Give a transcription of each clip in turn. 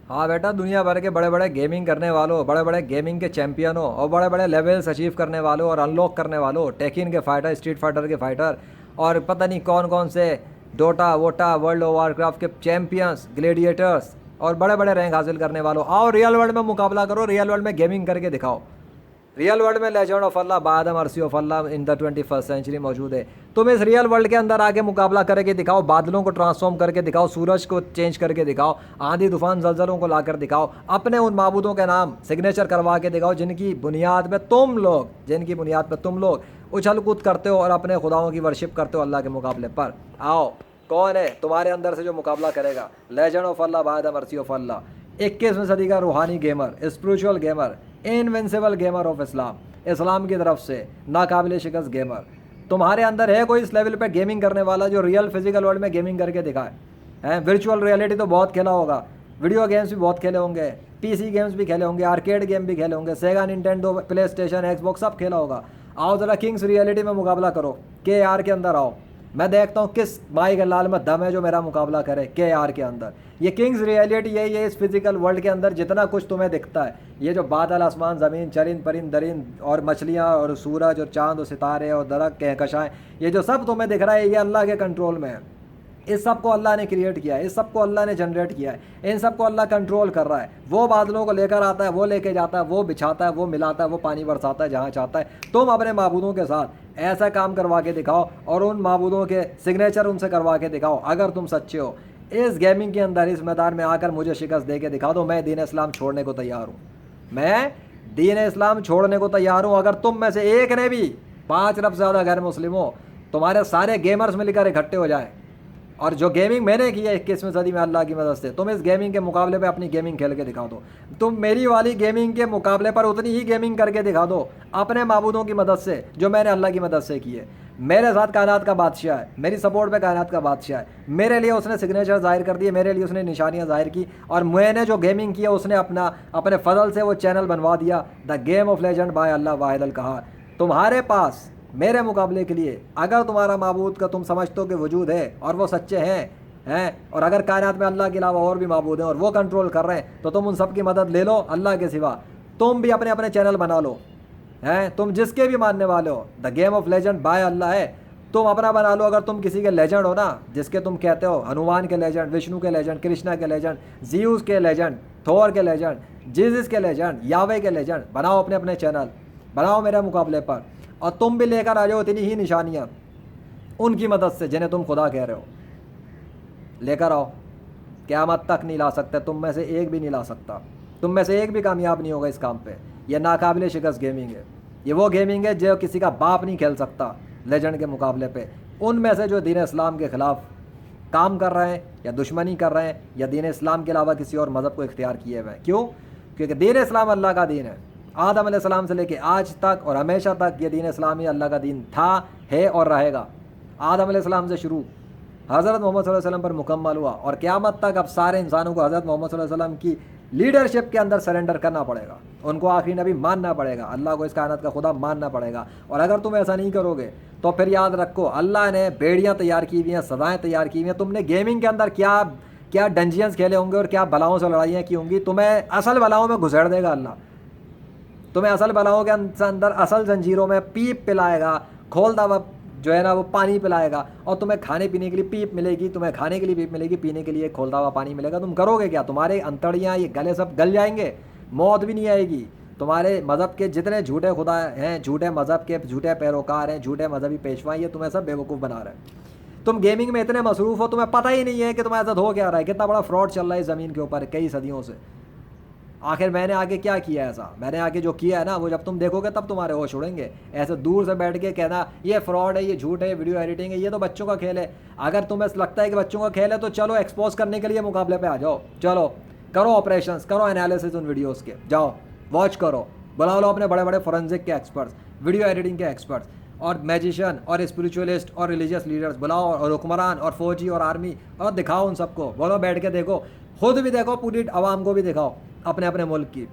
हाँ बेटा, दुनिया भर के बड़े बड़े गेमिंग करने वालों, बड़े बड़े गेमिंग के चैंपियनों और बड़े बड़े लेवल्स अचीव करने वालों और अनलॉक करने वालों, टेकिन के फाइटर, स्ट्रीट फाइटर के फाइटर और पता नहीं कौन कौन से डोटा वोटा वर्ल्ड ऑफ वारक्राफ्ट के चैंपियंस, ग्लेडिएटर्स और बड़े बड़े रैंक हासिल करने वालों, आओ रियल वर्ल्ड में मुकाबला करो, रियल वर्ल्ड में गेमिंग करके दिखाओ। रियल वर्ल्ड में लेजेंड ऑफ अल्लाह बाद mercy of Allah in the 21st century मौजूद है। तुम इस रियल वर्ल्ड के अंदर आके मुकाबला करके दिखाओ, बादलों को ट्रांसफॉर्म करके दिखाओ, सूरज को चेंज करके दिखाओ, आंधी तूफान जलजलों को लाकर दिखाओ, अपने उन माबूदों के नाम सिग्नेचर करवा के दिखाओ जिनकी बुनियाद पे तुम लोग उछल कूद करते हो और अपने खुदाओं की वर्शिप करते हो अल्लाह के मुकाबले पर। आओ, कौन है तुम्हारे अंदर से जो मुकाबला करेगा? लेजेंड ऑफ अल्लाह बाद मर्सी ऑफ अल्लाह, 21वीं सदी का रूहानी gamer, spiritual gamer, invincible gamer of Islam, इस्लाम की तरफ से नाकाबिल शिकस्त गेमर। तुम्हारे अंदर है कोई इस लेवल पे गेमिंग करने वाला जो रियल फिजिकल वर्ल्ड में गेमिंग करके दिखाए? हैं, वर्चुअल रियलिटी तो बहुत खेला होगा, वीडियो गेम्स भी बहुत खेले होंगे, पीसी गेम्स भी खेले होंगे, आर्केड गेम भी खेले होंगे, सेगा, निंटेंडो, प्ले स्टेशन, एक्सबॉक्स सब खेला होगा। आओ ज़रा किंग्स रियलिटी में मुकाबला करो, के आर के अंदर आओ, मैं देखता हूँ किस माई के लाल में दम है जो मेरा मुकाबला करे के आर के अंदर। ये किंग्स रियलिटी यही है, इस फिजिकल वर्ल्ड के अंदर जितना कुछ तुम्हें दिखता है, ये जो बादल, आसमान, ज़मीन, चरिंद परिंद दरिंद और मछलियाँ और सूरज और चांद और सितारे और दरख्त, कहकशाएँ, ये जो सब तुम्हें दिख रहा है ये अल्लाह के कंट्रोल में है। इस सब को अल्लाह ने क्रिएट किया है, इस सब को अल्लाह ने जनरेट किया है, इन सब को अल्लाह कंट्रोल कर रहा है। वो बादलों को लेकर आता है, वो लेके जाता है, वो बिछाता है, वो मिलाता है, वो पानी बरसाता है जहाँ चाहता है। तुम अपने माबूदों के साथ ऐसा काम करवा के दिखाओ और उन माबूदों के सिग्नेचर उनसे करवा के दिखाओ। अगर तुम सच्चे हो, इस गेमिंग के अंदर, इस मैदान में आकर मुझे शिकस्त दे के दिखा दो, मैं दीन इस्लाम छोड़ने को तैयार हूँ। मैं दीन इस्लाम छोड़ने को तैयार हूँ। अगर तुम में से एक ने भी 5 अरब से ज़्यादा गैर मुस्लिम हो, तुम्हारे सारे गेमर्स मिलकर इकट्ठे हो जाए और जो गेमिंग मैंने की है 21वीं सदी में अल्लाह की मदद से, तुम इस गेमिंग के मुकाबले पे अपनी गेमिंग खेल के दिखा दो। तुम मेरी वाली गेमिंग के मुकाबले पर उतनी ही गेमिंग करके दिखा दो अपने माबूदों की मदद से जो मैंने अल्लाह की मदद से की है। मेरे साथ कायनात का बादशाह है, मेरी सपोर्ट पे कायनात का बादशाह है, मेरे लिए उसने सिग्नेचर जाहिर कर दिए, मेरे लिए उसने निशानियाँ जाहिर की और मैंने जो गेमिंग की है उसने अपने फजल से वो चैनल बनवा दिया, the game of legend by Allah वाहिद अल कहार। तुम्हारे पास मेरे मुकाबले के लिए अगर तुम्हारा माबूद का तुम समझते हो कि वजूद है और वो सच्चे हैं और अगर कायनात में अल्लाह के अलावा और भी माबूद हैं और वो कंट्रोल कर रहे हैं, तो तुम उन सब की मदद ले लो अल्लाह के सिवा। तुम भी अपने अपने चैनल बना लो, हैं, तुम जिसके भी मानने वाले हो, the game of legend by Allah है, तुम अपना बना लो। अगर तुम किसी के लेजेंड हो ना, जिसके तुम कहते हो हनुमान के लेजेंड, विष्णु के लेजेंड, कृष्णा के लेजेंड, जीउस के लेजेंड, थोर के लेजेंड, जीसस के लेजेंड, यावे के लेजेंड, बनाओ अपने अपने चैनल, बनाओ मेरे मुकाबले पर और तुम भी लेकर आ जाओ इतनी ही निशानियाँ उनकी मदद से जिन्हें तुम खुदा कह रहे हो। लेकर आओ, क़यामत तक नहीं ला सकते, तुम में से एक भी नहीं ला सकता, तुम में से एक भी कामयाब नहीं होगा इस काम पे। यह नाकाबिल शिकस्त गेमिंग है, ये वो गेमिंग है जो किसी का बाप नहीं खेल सकता लेजेंड के मुकाबले पे। उनमें से जो दीन इस्लाम के ख़िलाफ़ काम कर रहे हैं या दुश्मनी कर रहे हैं या दीन इस्लाम के अलावा किसी और मज़हब को इख्तियार किए हुए हैं। क्यों? क्योंकि दीन इस्लाम अल्लाह का दीन है। आदम अलैहिस्सलाम से लेके आज तक और हमेशा तक ये दीन इस्लाम ही अल्लाह का दीन था, है और रहेगा। आदम अलैहिस्सलाम से शुरू हज़रत मोहम्मद सल्लल्लाहु अलैहि वसल्लम पर मुकम्मल हुआ और क़यामत तक अब सारे इंसानों को हज़रत मोहम्मद सल्लल्लाहु अलैहि वसल्लम की लीडरशिप के अंदर सरेंडर करना पड़ेगा, उनको आखिरी नबी मानना पड़ेगा, अल्लाह को इस कायनात का खुदा मानना पड़ेगा। और अगर तुम ऐसा नहीं करोगे तो फिर याद रखो अल्लाह ने बेड़ियाँ तैयार की हुई हैं, सदाएँ तैयार की हुई हैं। तुमने गेमिंग के अंदर क्या क्या डंजियंस खेले होंगे और क्या बलाओं से लड़ाइयाँ की होंगी, तुम्हें असल बलाओं में घुसेड़ देगा अल्लाह। तुम्हें असल बलाओं के अंदर असल जंजीरों में पीप पिलाएगा, खोलता हुआ जो है ना वो पानी पिलाएगा और तुम्हें खाने पीने के लिए पीप मिलेगी, तुम्हें खाने के लिए पीप मिलेगी, पीने के लिए खोलता हुआ पानी मिलेगा। तुम करोगे क्या? तुम्हारे अंतड़ियाँ ये गले सब गल जाएंगे, मौत भी नहीं आएगी। तुम्हारे मज़हब के जितने झूठे खुदा हैं, झूठे मज़हब के झूठे पैरोकार हैं, झूठे मजहबी पेशवा, ये तुम्हें सब बेवकूफ़ बना रहे हैं। तुम गेमिंग में इतने मसरूफ़ हो, तुम्हें पता ही नहीं है कि तुम्हारे साथ हो क्या रहा है, कितना बड़ा फ्रॉड चल रहा है ज़मीन के ऊपर कई सदियों से। आखिर मैंने आगे क्या किया ऐसा? मैंने आगे जो किया है ना, वो जब तुम देखोगे तब तुम्हारे होश उड़ेंगे। ऐसे दूर से बैठ के कहना ये फ्रॉड है, ये झूठ है, वीडियो एडिटिंग है, ये तो बच्चों का खेल है। अगर तुम्हें लगता है कि बच्चों का खेल है तो चलो एक्सपोज करने के लिए मुकाबले पे आ जाओ, चलो करो ऑपरेशंस, करो एनालिसिस उन वीडियोज़ के, जाओ वॉच करो, बुला लो अपने बड़े बड़े फोरेंसिक के एक्सपर्ट्स, वीडियो एडिटिंग के एक्सपर्ट्स और मैजिशियन और स्पिरिचुअलिस्ट और रिलीजियस लीडर्स बुलाओ और हुक्मरान और फौजी और आर्मी, और दिखाओ उन सबको, बोलो बैठ के देखो, खुद भी देखो, पूरी आवाम को भी दिखाओ अपने अपने मुल्क की।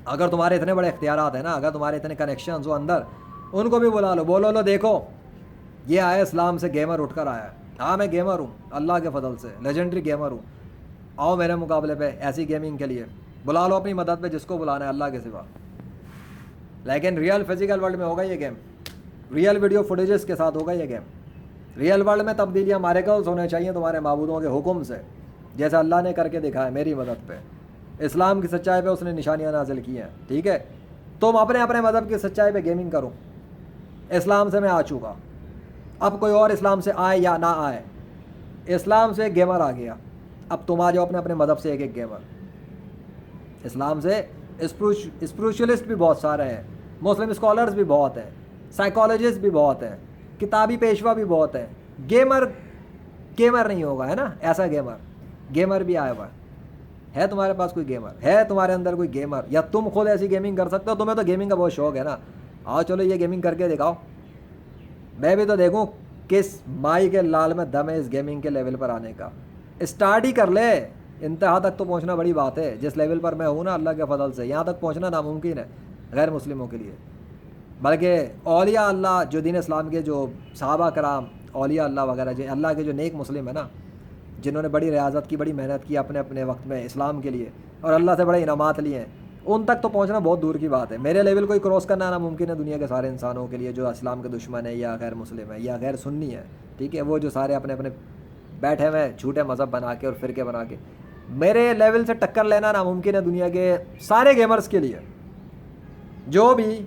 अगर तुम्हारे इतने बड़े इख्तियारात हैं ना, अगर तुम्हारे इतने कनेक्शंस हो अंदर, उनको भी बुला लो, बोलो लो देखो ये आया इस्लाम से गेमर उठकर आया है। हाँ मैं गेमर हूँ, अल्लाह के फजल से लेजेंडरी गेमर हूँ। आओ मेरे मुकाबले पे ऐसी गेमिंग के लिए, बुला लो अपनी मदद पे जिसको बुलाना है अल्लाह के सिवा। लेकिन रियल फिजिकल वर्ल्ड में होगा ये गेम, रियल वीडियो फुटेजेस के साथ होगा ये गेम। रियल वर्ल्ड में तब्दीलियाँ मारेकल्स होने चाहिए तुम्हारे माबूदों के हुक्म से, जैसा अल्लाह ने करके दिखाया मेरी मदद पे, इस्लाम की सच्चाई पे उसने निशानियाँ नाजिल की हैं। ठीक है, तुम अपने अपने मज़हब की सच्चाई पे गेमिंग करो। इस्लाम से मैं आ चुका, अब कोई और इस्लाम से आए या ना आए, इस्लाम से एक गेमर आ गया, अब तुम आ जाओ अपने अपने मज़हब से एक एक गेमर। इस्लाम से स्पिरिचुअलिस्ट भी बहुत सारे हैं, मुस्लिम स्कॉलर्स भी बहुत हैं, साइकोलॉजिस्ट भी बहुत हैं, किताबी पेशवा भी बहुत हैं। गेमर गेमर नहीं होगा, है ना, ऐसा गेमर भी आया हुआ है। तुम्हारे पास कोई गेमर है, तुम्हारे अंदर कोई गेमर, या तुम खुद ऐसी गेमिंग कर सकते हो? तुम्हें तो गेमिंग का बहुत शौक है ना, आओ चलो ये गेमिंग करके दिखाओ, मैं भी तो देखूं किस माई के लाल में दम है इस गेमिंग के लेवल पर आने का। स्टार्ट ही कर ले, इंतहा तक तो पहुंचना बड़ी बात है। जिस लेवल पर मैं हूं ना अल्लाह के फजल से, यहाँ तक पहुंचना नामुमकिन है गैर मुस्लिमों के लिए। बल्कि औलिया अल्लाह जो दीन इस्लाम के जो सहाबा कराम, औलिया अल्लाह वगैरह जो अल्लाह के जो नेक मुस्लिम है ना, जिन्होंने बड़ी रियाजत की, बड़ी मेहनत की अपने अपने वक्त में इस्लाम के लिए, और अल्लाह से बड़े इनामात लिए हैं, उन तक तो पहुंचना बहुत दूर की बात है। मेरे लेवल को ही क्रॉस करना नामुमकिन है दुनिया के सारे इंसानों के लिए जो इस्लाम के दुश्मन है या गैर मुस्लिम है या गैर सुन्नी है। ठीक है, वो जो सारे अपने अपने बैठे हुए हैं झूठे मज़हब बना के और फ़िरके बना के, मेरे लेवल से टक्कर लेना नामुमकिन है दुनिया के सारे गेमर्स के लिए जो भी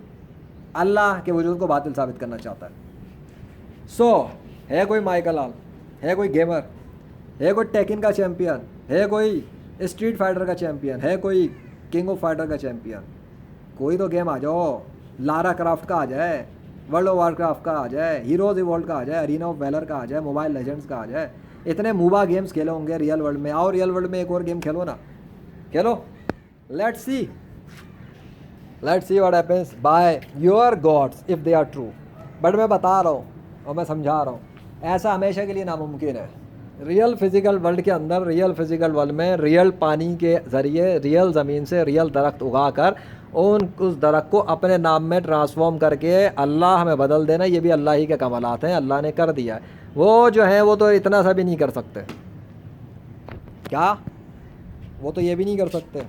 अल्लाह के वजूद को बातिल साबित करना चाहता है। है कोई माइकल आल, है कोई गेमर, है कोई टेकिन का चैम्पियन, है कोई स्ट्रीट फाइटर का चैम्पियन, है कोई किंग ऑफ फाइटर का चैम्पियन, कोई तो गेम आ जाओ। लारा क्राफ्ट का आ जाए, वर्ल्ड ऑफ वारक्राफ्ट का आ जाए, हीरोज इवॉल्व का आ जाए, अरीना ऑफ वैलर का आ जाए, मोबाइल लेजेंड्स का आ जाए। इतने मूबा गेम्स खेले होंगे रियल वर्ल्ड में, आओ रियल वर्ल्ड में एक और गेम खेलो ना, खेलो। Let's see what happens by your gods if they are true. But मैं बता रहा हूँ और मैं समझा रहा हूँ, ऐसा हमेशा के लिए नामुमकिन है। रियल फिज़िकल वर्ल्ड के अंदर, रियल फिज़िकल वर्ल्ड में, रियल पानी के ज़रिए, रियल ज़मीन से रियल दरख्त उगा कर उस दरख्त को अपने नाम में ट्रांसफॉर्म करके अल्लाह हमें बदल देना, ये भी अल्लाह ही के कमालात हैं, अल्लाह ने कर दिया है। वो जो है वो तो इतना सा भी नहीं कर सकते, क्या वो तो ये भी नहीं कर सकते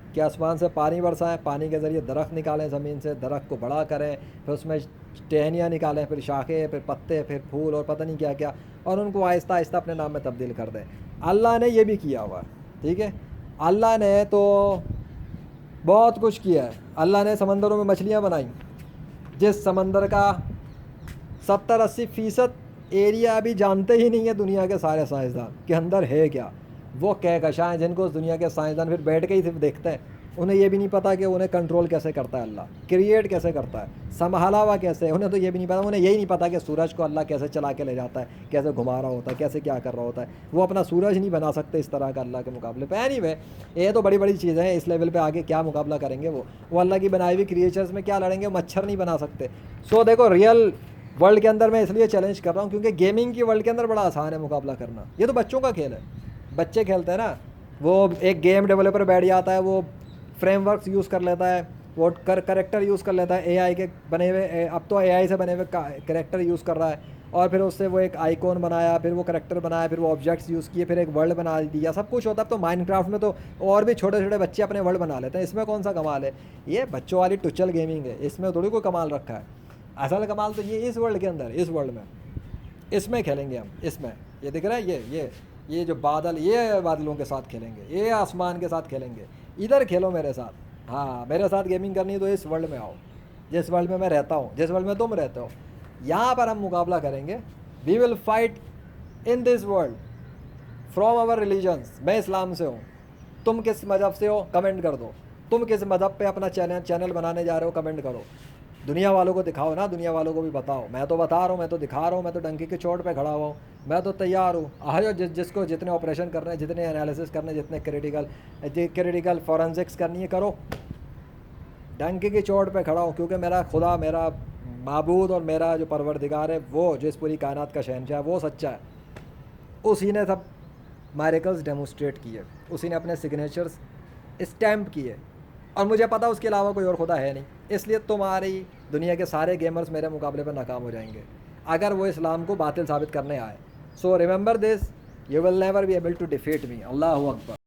कि आसमान से पानी बरसाएं, पानी के ज़रिए दरख्त निकालें ज़मीन से, दरख्त को बड़ा करें, फिर उसमें टहनियाँ निकालें, फिर शाखें, फिर पत्ते, फिर फूल और पता नहीं क्या क्या, और उनको आहिस्ता आहिस्ता अपने नाम में तब्दील कर दें। अल्लाह ने ये भी किया हुआ है। ठीक है, अल्लाह ने तो बहुत कुछ किया है। अल्लाह ने समंदरों में मछलियाँ बनाई, जिस समंदर का 70-80% एरिया अभी जानते ही नहीं है दुनिया के सारे साइंसदान कि अंदर है क्या। वो कहकशां हैं जिनको उस दुनिया के साइंसदान फिर बैठ के ही सिर्फ देखते हैं, उन्हें ये भी नहीं पता कि उन्हें कंट्रोल कैसे करता है अल्लाह, क्रिएट कैसे करता है, संभाला हुआ कैसे है, उन्हें तो ये भी नहीं पता। उन्हें यही नहीं पता कि सूरज को अल्लाह कैसे चला के ले जाता है, कैसे घुमा रहा होता है, कैसे क्या कर रहा होता है। वो अपना सूरज नहीं बना सकते इस तरह का अल्लाह के मुकाबले पे। एनीवे, ये तो बड़ी बड़ी चीज़ें हैं, इस लेवल पर आगे क्या मुकाबला करेंगे वो अल्लाह की बनाई हुई क्रिएचर्स में क्या लड़ेंगे, मच्छर नहीं बना सकते। देखो रियल वर्ल्ड के अंदर मैं इसलिए चैलेंज कर रहा हूँ क्योंकि गेमिंग की वर्ल्ड के अंदर बड़ा आसान है मुकाबला करना। ये तो बच्चों का खेल है, बच्चे खेलते हैं ना। वो एक गेम डेवलपर बैठ जाता है, वो फ्रेमवर्क्स यूज़ कर लेता है, वो करेक्टर यूज़ कर लेता है, एआई के बने हुए, अब तो एआई से बने हुए करेक्टर यूज़ कर रहा है, और फिर उससे वो एक आइकॉन बनाया, फिर वो करेक्टर बनाया, फिर वो ऑब्जेक्ट्स यूज़ किए, फिर एक वर्ल्ड बना दिया, सब कुछ होता है। तो माइनक्राफ्ट में तो और भी छोटे छोटे बच्चे अपने वर्ल्ड बना लेते हैं, इसमें कौन सा कमाल है? ये बच्चों वाली टुचल गेमिंग है, इसमें थोड़ी कोई कमाल रखा है। असल कमाल तो ये इस वर्ल्ड के अंदर, इस वर्ल्ड में, इसमें खेलेंगे हम। इसमें ये दिख रहा है, ये जो बादल, ये बादलों के साथ खेलेंगे, ये आसमान के साथ खेलेंगे, इधर खेलो मेरे साथ। हाँ, मेरे साथ गेमिंग करनी है तो इस वर्ल्ड में आओ, जिस वर्ल्ड में मैं रहता हूँ, जिस वर्ल्ड में तुम रहते हो, यहाँ पर हम मुकाबला करेंगे। We will fight in this world from our religions. मैं इस्लाम से हूँ, तुम किस मज़हब से हो कमेंट कर दो। तुम किस मज़हब पे अपना चैनल बनाने जा रहे हो कमेंट करो। दुनिया वालों को दिखाओ ना, दुनिया वालों को भी बताओ। मैं तो बता रहा हूँ, मैं तो दिखा रहा हूँ, मैं तो डंकी के चोट पे खड़ा हुआ हूँ, मैं तो तैयार हूँ। आओ जिसको जितने ऑपरेशन करने, जितने एनालिसिस करने, जितने क्रिटिकल फॉरेंसिक्स करनी है करो। डंकी की चोट पे खड़ा हूँ क्योंकि मेरा खुदा, मेरा माबूद और मेरा जो परवरदिगार है, वो जो इस पूरी कायनात का शहंशाह है, वो सच्चा है। उसी ने सब मिरेकल्स डेमोस्ट्रेट किए, उसी ने अपने सिग्नेचर्स स्टैम्प किए, और मुझे पता उसके अलावा कोई और खुदा है नहीं। इसलिए तुम्हारी दुनिया के सारे गेमर्स मेरे मुकाबले पर नाकाम हो जाएंगे अगर वो इस्लाम को बातिल साबित करने आए। So remember this, You will never be able to defeat me. Allahu Akbar.